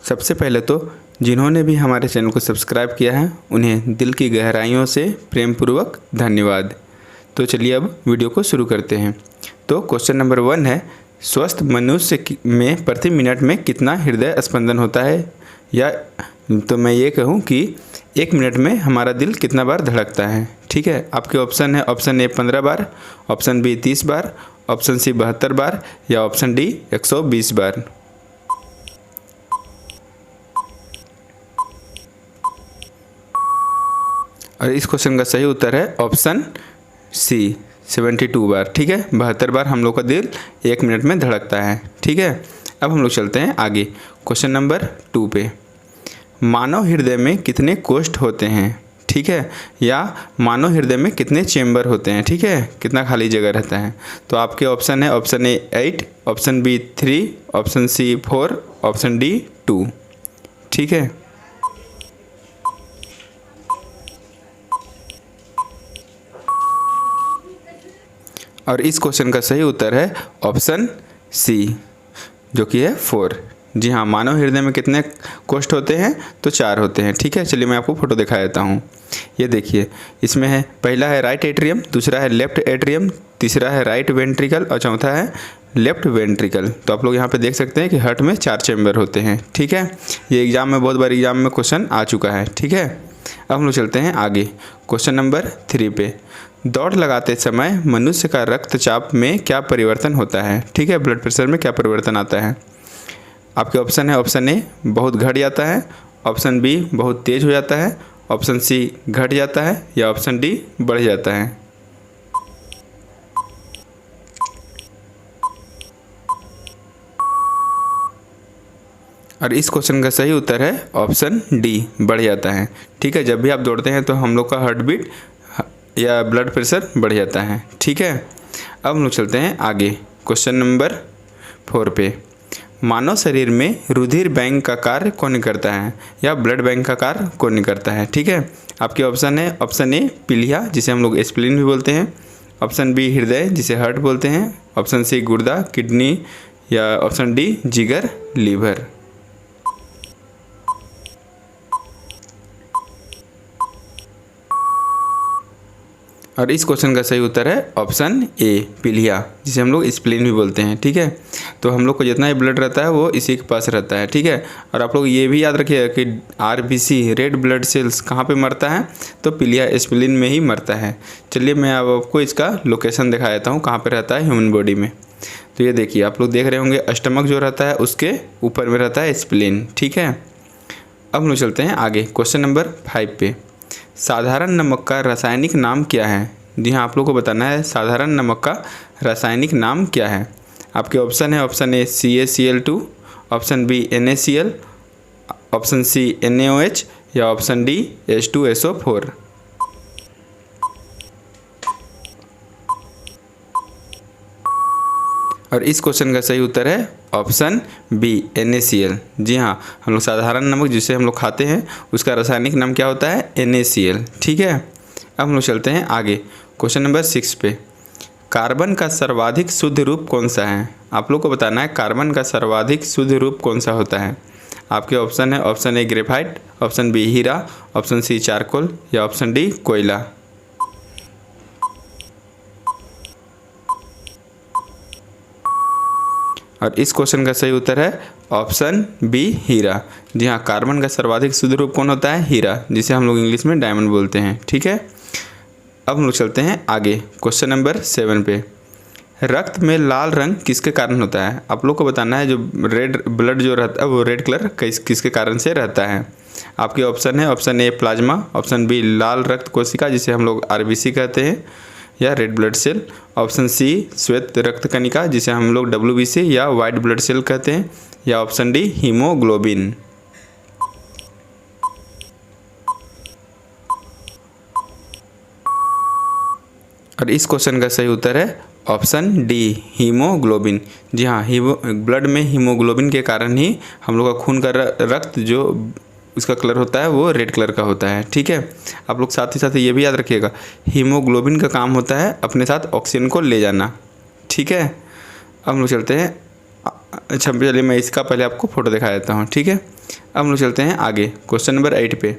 सबसे पहले तो जिन्होंने भी हमारे चैनल को सब्सक्राइब किया है उन्हें दिल की गहराइयों से प्रेमपूर्वक धन्यवाद। तो चलिए अब वीडियो को शुरू करते हैं। तो क्वेश्चन नंबर 1 है, स्वस्थ मनुष्य में प्रति मिनट में कितना हृदय स्पंदन होता है, या तो मैं ये कहूँ कि 1 मिनट में हमारा दिल कितना बार धड़कता है। ठीक है, आपके ऑप्शन है, ऑप्शन ए 15 बार, ऑप्शन बी 30 बार, ऑप्शन सी 72 बार, या ऑप्शन डी 120 बार। और इस क्वेश्चन का सही उत्तर है ऑप्शन सी 72 बार। ठीक है, 72 बार हम लोग का दिल 1 मिनट में धड़कता है। ठीक है, अब हम लोग चलते हैं आगे क्वेश्चन नंबर 2 पे। मानव हृदय में कितने कोष्ठ होते हैं, ठीक है, या मानव हृदय में कितने चेंबर होते हैं, ठीक है, कितना खाली जगह रहता है। तो आपके ऑप्शन है, option A 8, option B 3, option C 4, option D 2। ठीक है, और इस क्वेश्चन का सही उत्तर है ऑप्शन सी, जो कि है 4। जी हाँ, मानव हृदय में कितने कोष्ठ होते हैं, तो 4 होते हैं। ठीक है, चलिए मैं आपको फोटो दिखा देता हूँ। ये देखिए, इसमें है, पहला है राइट एट्रियम, दूसरा है लेफ्ट एट्रियम, तीसरा है राइट वेंट्रिकल और चौथा है लेफ्ट वेंट्रिकल। तो आप लोग यहाँ पे देख सकते हैं कि हार्ट में 4 चैम्बर होते हैं। ठीक है, ये एग्जाम में बहुत बार एग्जाम में क्वेश्चन आ चुका है। ठीक है, अब हम लोग चलते हैं आगे क्वेश्चन नंबर 3 पे। दौड़ लगाते समय मनुष्य का रक्तचाप में क्या परिवर्तन होता है, ठीक है, ब्लड प्रेशर में क्या परिवर्तन आता है। आपके ऑप्शन है, ऑप्शन ए बहुत घट जाता है, ऑप्शन बी बहुत तेज हो जाता है, ऑप्शन सी घट जाता है, या ऑप्शन डी बढ़ जाता है। और इस क्वेश्चन का सही उत्तर है ऑप्शन डी, बढ़ जाता है। ठीक है, जब भी आप दौड़ते हैं तो हम लोग का हार्ट बीट या ब्लड प्रेशर बढ़ जाता है। ठीक है, अब हम लोग चलते हैं आगे क्वेश्चन नंबर 4 पे। मानव शरीर में रुधिर बैंक का कार्य कौन करता है, या ब्लड बैंक का कार्य कौन करता है। ठीक है, आपके ऑप्शन है, ऑप्शन ए पीलिया जिसे हम लोग स्प्लीन भी बोलते हैं, ऑप्शन बी हृदय जिसे हार्ट बोलते हैं, ऑप्शन सी गुर्दा किडनी, या ऑप्शन डी जिगर लीवर। और इस क्वेश्चन का सही उत्तर है ऑप्शन ए पीलिया जिसे हम लोग स्प्लीन भी बोलते हैं। ठीक है, तो हम लोग को जितना ही ब्लड रहता है वो इसी के पास रहता है। ठीक है, और आप लोग ये भी याद रखिएगा कि आरबीसी रेड ब्लड सेल्स कहाँ पे मरता है, तो पीलिया स्प्लीन में ही मरता है। चलिए मैं अब आपको इसका लोकेशन दिखा देता हूँ कहाँ पर रहता है ह्यूमन बॉडी में। तो ये देखिए, आप लोग देख रहे होंगे स्टमक जो रहता है उसके ऊपर में रहता है स्प्लीन। ठीक है, अब हम लोग चलते हैं आगे क्वेश्चन नंबर 5 पे। साधारण नमक का रासायनिक नाम क्या है। जी हाँ, आप लोग को बताना है साधारण नमक का रासायनिक नाम क्या है। आपके ऑप्शन है, option A CaCl2, option B NaCl, option C NaOH, या ऑप्शन डी H2SO4। और इस क्वेश्चन का सही उत्तर है ऑप्शन बी NaCl। जी हाँ, हम लोग साधारण नमक जिसे हम लोग खाते हैं उसका रासायनिक नाम क्या होता है, NaCl। ठीक है, अब हम लोग चलते हैं आगे क्वेश्चन नंबर 6 पे। कार्बन का सर्वाधिक शुद्ध रूप कौन सा है। आप लोग को बताना है कार्बन का सर्वाधिक शुद्ध रूप कौन सा होता है। आपके ऑप्शन है, option A graphite, option B हीरा, ऑप्शन सी चारकोल, या ऑप्शन डी कोयला। और इस क्वेश्चन का सही उत्तर है ऑप्शन बी हीरा। जी हाँ, कार्बन का सर्वाधिक शुद्ध रूप कौन होता है, हीरा, जिसे हम लोग इंग्लिश में डायमंड बोलते हैं। ठीक है, अब हम लोग चलते हैं आगे क्वेश्चन नंबर 7 पे। रक्त में लाल रंग किसके कारण होता है। आप लोग को बताना है जो रेड ब्लड जो रहता है वो रेड कलर किसके कारण से रहता है। आपके ऑप्शन है, option A plasma, option B लाल रक्त कोशिका जिसे हम लोग RBC कहते हैं या red blood cell, option C श्वेत रक्त कणिका जिसे हम लोग WBC या वाइट ब्लड सेल कहते हैं, या ऑप्शन डी हीमोग्लोबिन। और इस क्वेश्चन का सही उत्तर है ऑप्शन डी हीमोग्लोबिन। जी हाँ, ब्लड में हीमोग्लोबिन के कारण ही हम लोग का खून का रक्त जो इसका कलर होता है वो रेड कलर का होता है। ठीक है, आप लोग साथ ही साथ ये भी याद रखिएगा हीमोग्लोबिन का काम होता है अपने साथ ऑक्सीजन को ले जाना। ठीक है, अब हम लोग चलते हैं अच्छा चलिए मैं इसका पहले आपको फ़ोटो दिखा देता हूँ, ठीक है। अब हम लोग चलते हैं आगे क्वेश्चन नंबर 8 पे।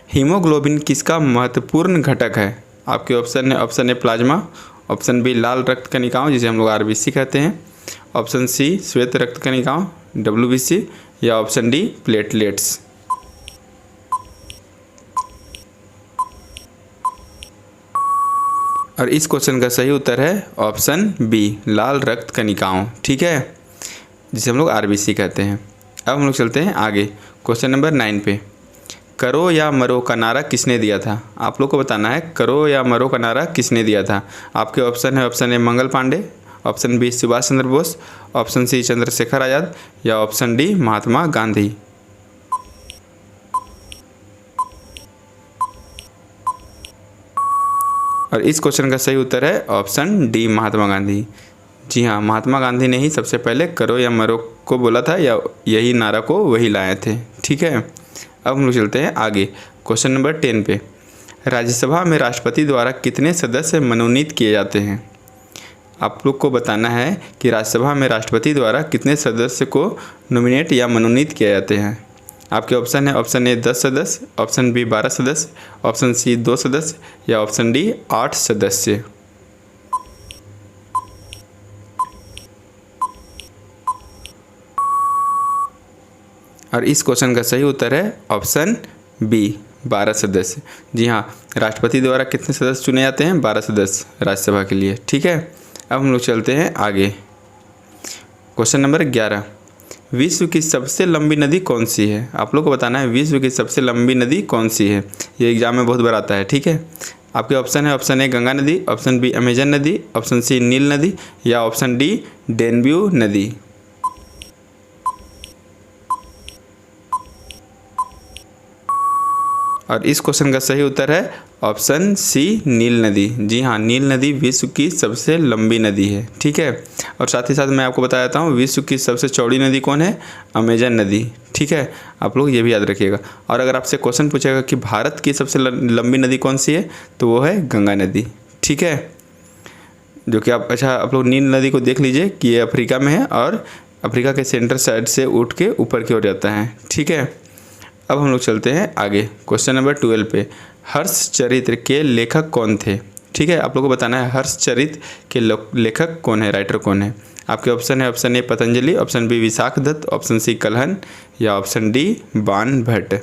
हीमोग्लोबिन किसका महत्वपूर्ण घटक है? आपके ऑप्शन है, option A plasma, option B लाल रक्त कणिकाओं जिसे हम लोग आरबीसी कहते हैं, ऑप्शन सी श्वेत रक्त कणिकाओं डब्ल्यूबीसी, या ऑप्शन डी प्लेटलेट्स। और इस क्वेश्चन का सही उत्तर है ऑप्शन बी लाल रक्त कणिकाओं, ठीक है, जिसे हम लोग आरबीसी कहते हैं। अब हम लोग चलते हैं आगे क्वेश्चन नंबर 9 पे। करो या मरो का नारा किसने दिया था? आप लोग को बताना है करो या मरो का नारा किसने दिया था। आपके ऑप्शन है, option A Mangal Pandey, option B Subhash Chandra Bose, option C Chandrashekhar Azad, या ऑप्शन डी महात्मा गांधी। और इस क्वेश्चन का सही उत्तर है ऑप्शन डी महात्मा गांधी। जी हाँ, महात्मा गांधी ने ही सबसे पहले करो या मरो को बोला था, या यही नारा को वही लाए थे, ठीक है। अब हम लोग चलते हैं आगे क्वेश्चन नंबर 10 पे। राज्यसभा में राष्ट्रपति द्वारा कितने सदस्य मनोनीत किए जाते हैं? आप लोग को बताना है कि राज्यसभा में राष्ट्रपति द्वारा कितने सदस्य को नॉमिनेट या मनोनीत किए जाते हैं। आपके ऑप्शन है, ऑप्शन ए 10 सदस्य, ऑप्शन बी 12 सदस्य, ऑप्शन सी 2 सदस्य, या ऑप्शन डी 8 सदस्य। और इस क्वेश्चन का सही उत्तर है ऑप्शन बी 12 सदस्य। जी हाँ, राष्ट्रपति द्वारा कितने सदस्य चुने जाते हैं? 12 सदस्य राज्यसभा के लिए, ठीक है। अब हम लोग चलते हैं आगे क्वेश्चन नंबर 11। विश्व की सबसे लंबी नदी कौन सी है? आप लोग को बताना है विश्व की सबसे लंबी नदी कौन सी है। ये एग्जाम में बहुत बार आता है, ठीक है। आपके ऑप्शन है, ऑप्शन ए गंगा नदी, ऑप्शन बी अमेजन नदी, ऑप्शन सी नील नदी, या ऑप्शन डी डेन्यू नदी। और इस क्वेश्चन का सही उत्तर है ऑप्शन सी नील नदी। जी हाँ, नील नदी विश्व की सबसे लंबी नदी है, ठीक है। और साथ ही साथ मैं आपको बता देता हूँ विश्व की सबसे चौड़ी नदी कौन है? अमेजन नदी, ठीक है। आप लोग ये भी याद रखिएगा। और अगर आपसे क्वेश्चन पूछेगा कि भारत की सबसे लंबी नदी कौन सी है, तो वो है गंगा नदी, ठीक है। जो कि आप लोग नील नदी को देख लीजिए कि ये अफ्रीका में है और अफ्रीका के सेंटर साइड से उठ के ऊपर की ओर जाता है, ठीक है। अब हम लोग चलते हैं आगे क्वेश्चन नंबर 12 पे। हर्षचरित्र के लेखक कौन थे? ठीक है, आप लोगों को बताना है हर्षचरित्र के लेखक कौन है, राइटर कौन है। आपके ऑप्शन है, option A Patanjali, option B Vishakha Datta, option C Kalhana, या ऑप्शन डी बाण भट्ट।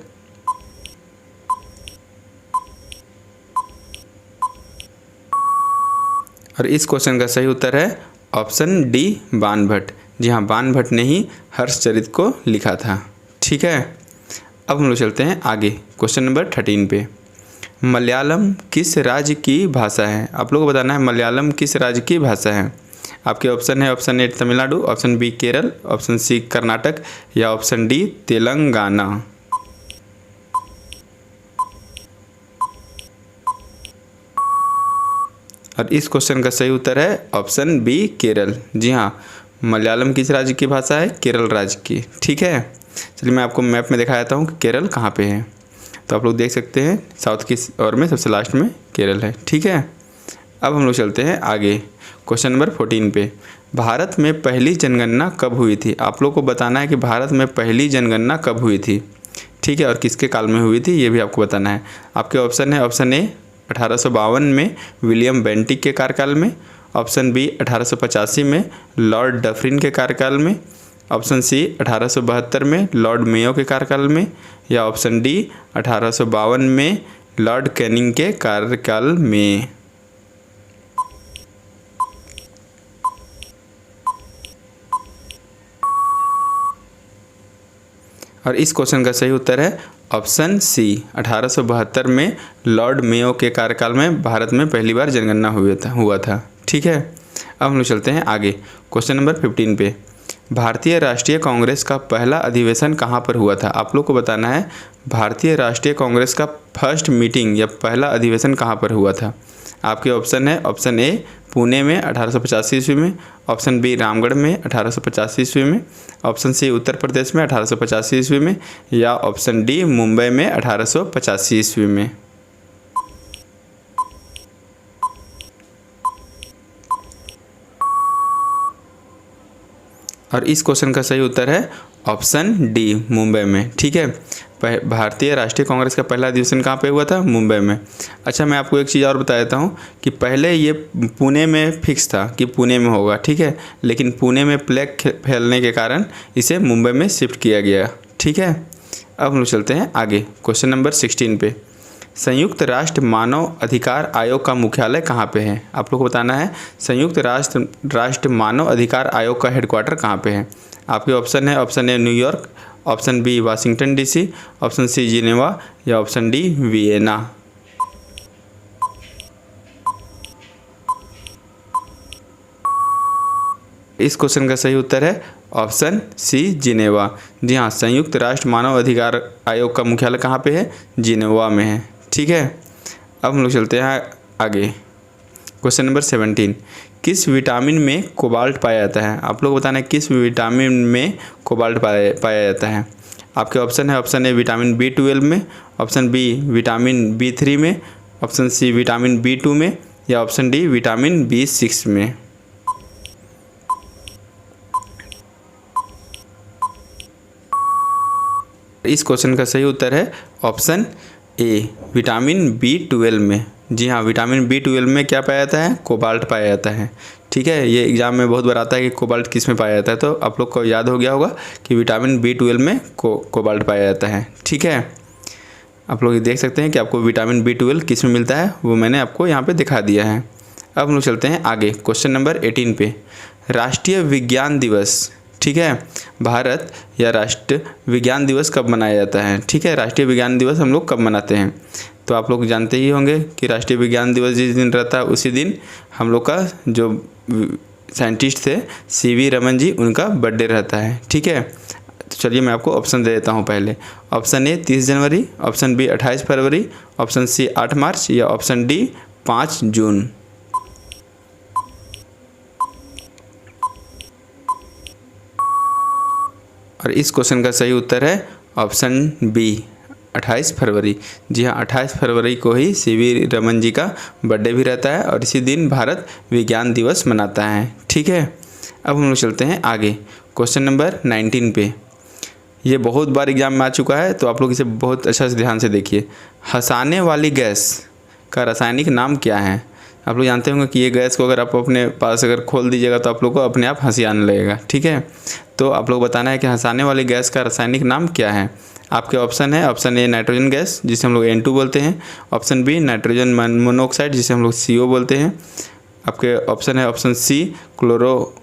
और इस क्वेश्चन का सही उत्तर है ऑप्शन डी बाण भट्ट। जी हाँ, बाण भट्ट ने ही हर्षचरित्र को लिखा था, ठीक है। अब हम लोग चलते हैं आगे क्वेश्चन नंबर 13 पे। मलयालम किस राज्य की भाषा है? आप लोगों को बताना है मलयालम किस राज्य की भाषा है। आपके ऑप्शन है, option A Tamil Nadu, option B Kerala, option C Karnataka, या ऑप्शन डी तेलंगाना। और इस क्वेश्चन का सही उत्तर है ऑप्शन बी केरल। जी हाँ, मलयालम किस राज्य की भाषा है? केरल राज्य की, ठीक है। चलिए मैं आपको मैप में दिखा देता हूँ कि केरल कहाँ पे है। तो आप लोग देख सकते हैं साउथ की ओर में सबसे लास्ट में केरल है, ठीक है। अब हम लोग चलते हैं आगे क्वेश्चन नंबर 14 पे। भारत में पहली जनगणना कब हुई थी? आप लोग को बताना है कि भारत में पहली जनगणना कब हुई थी, ठीक है, और किसके काल में हुई थी ये भी आपको बताना है। आपके ऑप्शन है, ऑप्शन ए 1852 में विलियम बेंटिक के कार्यकाल में, ऑप्शन बी 1885 में लॉर्ड डफरिन के कार्यकाल में, ऑप्शन सी 1872 में लॉर्ड मेयो के कार्यकाल में, या ऑप्शन डी 1852 में लॉर्ड कैनिंग के कार्यकाल में। और इस क्वेश्चन का सही उत्तर है ऑप्शन सी 1872 में लॉर्ड मेयो के कार्यकाल में भारत में पहली बार जनगणना हुआ था, ठीक है। अब हम लोग चलते हैं आगे क्वेश्चन नंबर 15 पे। भारतीय राष्ट्रीय कांग्रेस का पहला अधिवेशन कहाँ पर हुआ था? आप लोग को बताना है भारतीय राष्ट्रीय कांग्रेस का फर्स्ट मीटिंग या पहला अधिवेशन कहाँ पर हुआ था। आपके ऑप्शन है, ऑप्शन ए पुणे में 1885 ईस्वी में, ऑप्शन बी रामगढ़ में 1885 ईस्वी में, ऑप्शन सी उत्तर प्रदेश में 1885 ईस्वी में, या ऑप्शन डी मुंबई में 1885 ईस्वी में। और इस क्वेश्चन का सही उत्तर है ऑप्शन डी, मुंबई में। ठीक है, भारतीय राष्ट्रीय कांग्रेस का पहला अधिवेशन कहाँ पे हुआ था? मुंबई में। अच्छा, मैं आपको एक चीज़ और बता देता हूँ कि पहले ये पुणे में फिक्स था कि पुणे में होगा, ठीक है, लेकिन पुणे में प्लेग फैलने के कारण इसे मुंबई में शिफ्ट किया गया। ठीक है, अब हम लोग चलते हैं आगे क्वेश्चन नंबर 16 पे। संयुक्त राष्ट्र मानव अधिकार आयोग का मुख्यालय कहाँ पे है? आप लोग को बताना है संयुक्त राष्ट्र मानव अधिकार आयोग का हेडक्वार्टर कहाँ पे है। आपके ऑप्शन है, option A New York, option B Washington DC, option C Geneva या ऑप्शन डी वियना। इस क्वेश्चन का सही उत्तर है ऑप्शन सी जिनेवा। जी हाँ, संयुक्त राष्ट्र मानव अधिकार आयोग का मुख्यालय कहाँ पे है? जिनेवा में है। ठीक है, अब हम लोग चलते हैं आगे क्वेश्चन नंबर 17। किस विटामिन में कोबाल्ट पाया जाता है? आप लोग बताना है किस विटामिन में कोबाल्ट पाया जाता है। आपके ऑप्शन है, ऑप्शन ए विटामिन B12 में, ऑप्शन बी विटामिन B3 में, ऑप्शन सी विटामिन B2 में या ऑप्शन डी विटामिन B6 में। इस क्वेश्चन का सही उत्तर है ऑप्शन ए विटामिन B12 में। जी हाँ, विटामिन B12 में क्या पाया जाता है? कोबाल्ट पाया जाता है। ठीक है, ये एग्जाम में बहुत बार आता है कि कोबाल्ट किस में पाया जाता है, तो आप लोग को याद हो गया होगा कि विटामिन B12 में कोबाल्ट पाया जाता है। ठीक है, आप लोग देख सकते हैं कि आपको विटामिन B12 किस में मिलता है, वो मैंने आपको यहाँ पे दिखा दिया है। अब हम लोग चलते हैं आगे क्वेश्चन नंबर 18 पे। राष्ट्रीय विज्ञान दिवस, ठीक है, भारत या राष्ट्रीय विज्ञान दिवस कब मनाया जाता है? ठीक है, राष्ट्रीय विज्ञान दिवस हम लोग कब मनाते हैं? तो आप लोग जानते ही होंगे कि राष्ट्रीय विज्ञान दिवस जिस दिन रहता है उसी दिन हम लोग का जो साइंटिस्ट थे CV रमन जी, उनका बर्थडे रहता है। ठीक है, तो चलिए मैं आपको ऑप्शन दे देता हूँ पहले। ऑप्शन ए 30 जनवरी, ऑप्शन बी 28 फरवरी, ऑप्शन सी 8 मार्च या ऑप्शन डी 5 जून। और इस क्वेश्चन का सही उत्तर है ऑप्शन बी 28 फरवरी। जी हाँ, 28 फरवरी को ही CV रमन जी का बर्थडे भी रहता है और इसी दिन भारत विज्ञान दिवस मनाता है। ठीक है, अब हम लोग चलते हैं आगे क्वेश्चन नंबर 19 पे। ये बहुत बार एग्जाम में आ चुका है, तो आप लोग इसे बहुत अच्छा से ध्यान से देखिए। हंसाने वाली गैस का रासायनिक नाम क्या है? आप लोग जानते होंगे कि ये गैस को अगर आप अपने पास अगर खोल दीजिएगा तो आप लोग को अपने आप हंसी आने लगेगा। ठीक है, तो आप लोग बताना है कि हंसाने वाली गैस का रासायनिक नाम क्या है। आपके ऑप्शन है, ऑप्शन ए नाइट्रोजन गैस जिसे हम लोग N2 बोलते हैं, ऑप्शन बी नाइट्रोजन मोनोऑक्साइड जिसे हम लोग CO बोलते हैं, आपके ऑप्शन है ऑप्शन सी क्लोरो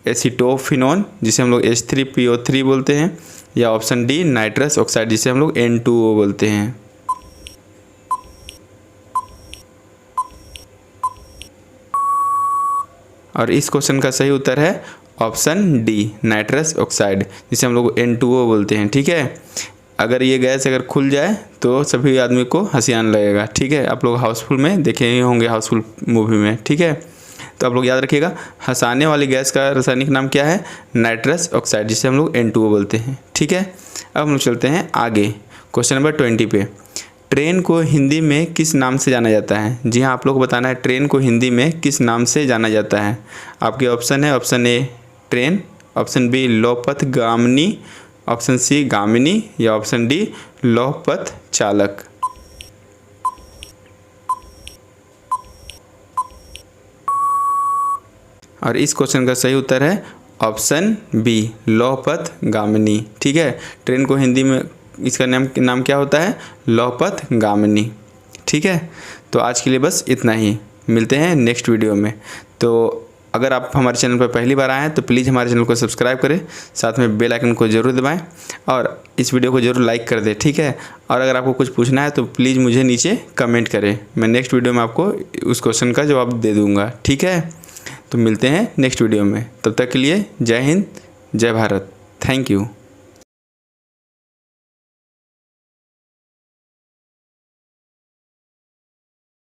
एसीटोफिनोन जिसे हम लोग H3PO3 बोलते हैं या ऑप्शन डी नाइट्रस ऑक्साइड जिसे हम लोग N2O बोलते हैं। और इस क्वेश्चन का सही उत्तर है ऑप्शन डी नाइट्रस ऑक्साइड जिसे हम लोग N2O बोलते हैं। ठीक है, अगर ये गैस अगर खुल जाए तो सभी आदमी को हंसी आने लगेगा। ठीक है, आप लोग हाउसफुल में देखे ही होंगे, हाउसफुल मूवी में। ठीक है, तो आप लोग याद रखिएगा हंसाने वाली गैस का रासायनिक नाम क्या है? नाइट्रस ऑक्साइड जिसे हम लोग N2O बोलते हैं। ठीक है, अब हम लोग चलते हैं आगे क्वेश्चन नंबर 20 पे। ट्रेन को हिंदी में किस नाम से जाना जाता है? जी हाँ, आप लोग को बताना है ट्रेन को हिंदी में किस नाम से जाना जाता है। आपके ऑप्शन है, option A train, option B लौपथ गामिनी, ऑप्शन सी गामिनी या ऑप्शन डी लौपथ चालक। और इस क्वेश्चन का सही उत्तर है ऑप्शन बी लौपथ गामिनी। ठीक है, ट्रेन को हिंदी में इसका नाम क्या होता है? लौपथ गामिनी। ठीक है, तो आज के लिए बस इतना ही, मिलते हैं नेक्स्ट वीडियो में। तो अगर आप हमारे चैनल पर पहली बार आए हैं तो प्लीज़ हमारे चैनल को सब्सक्राइब करें, साथ में बेल आइकन को ज़रूर दबाएं और इस वीडियो को ज़रूर लाइक कर दें। ठीक है, और अगर आपको कुछ पूछना है तो प्लीज़ मुझे नीचे कमेंट करें, मैं नेक्स्ट वीडियो में आपको उस क्वेश्चन का जवाब दे दूँगा। ठीक है, तो मिलते हैं नेक्स्ट वीडियो में, तब तक के लिए जय हिंद, जय भारत, थैंक यू।